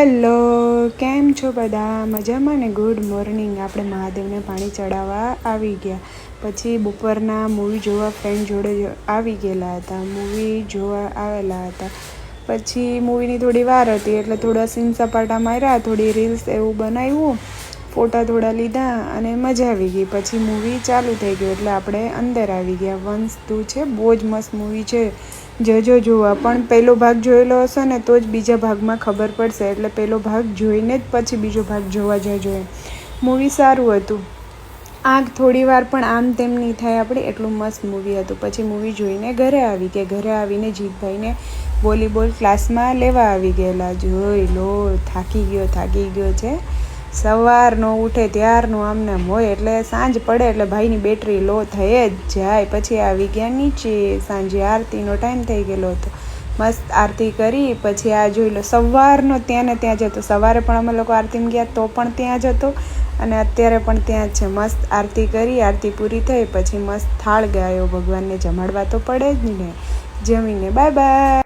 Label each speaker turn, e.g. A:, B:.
A: Hello, કેમ છો બધા? મજામાં ને? Good morning. આપણે મહાદેવને પાણી ચડાવવા આવી ગયા. પછી બપોરના મૂવી જોવા ફ્રેન્ડ જોડે આવી ગયેલા હતા. મૂવી જોવા આવેલા હતા. પછી મૂવીની થોડી વાર હતી એટલે થોડા સીન સપાટા માર્યા, થોડી રીલ્સ એવું બનાવ્યું, ફોટા થોડા લીધા અને મજા આવી ગઈ. પછી મૂવી ચાલુ થઈ ગયું એટલે આપણે અંદર આવી ગયા. વન્સ 2 છે, બહુ જ મસ્ત મૂવી છે. જજો જોવા. પણ પહેલો ભાગ જોયેલો હશે ને તો જ બીજા ભાગમાં ખબર પડશે, એટલે પહેલો ભાગ જોઈને જ પછી બીજો ભાગ જોવા જજો એમ. મૂવી સારું હતું. આંખ થોડી વાર પણ આમ તેમ નહીં થાય આપણે, એટલું મસ્ત મૂવી હતું. પછી મૂવી જોઈને ઘરે આવી ગયા. ઘરે આવીને જીતભાઈને વોલીબોલ ક્લાસમાં લેવા આવી ગયેલા. જોઈ લો, થાકી ગયો છે. સવારનો ઉઠે ત્યારનું આમને હોય એટલે સાંજ પડે એટલે ભાઈની બેટરી લો થઈ જ જાય. પછી આવી ગયા નીચે. સાંજે આરતીનો ટાઈમ થઈ ગયેલો હતો. મસ્ત આરતી કરી. પછી આ જોઈ લો, સવારનો ત્યાં ને ત્યાં જ હતો. સવારે પણ અમે લોકો આરતીમાં ગયા તો પણ ત્યાં જ હતો અને અત્યારે પણ ત્યાં જ છે. મસ્ત આરતી કરી. આરતી પૂરી થઈ પછી મસ્ત થાળ ગાયો. ભગવાનને જમાડવા તો પડે જ ને. જમીને બાય બાય.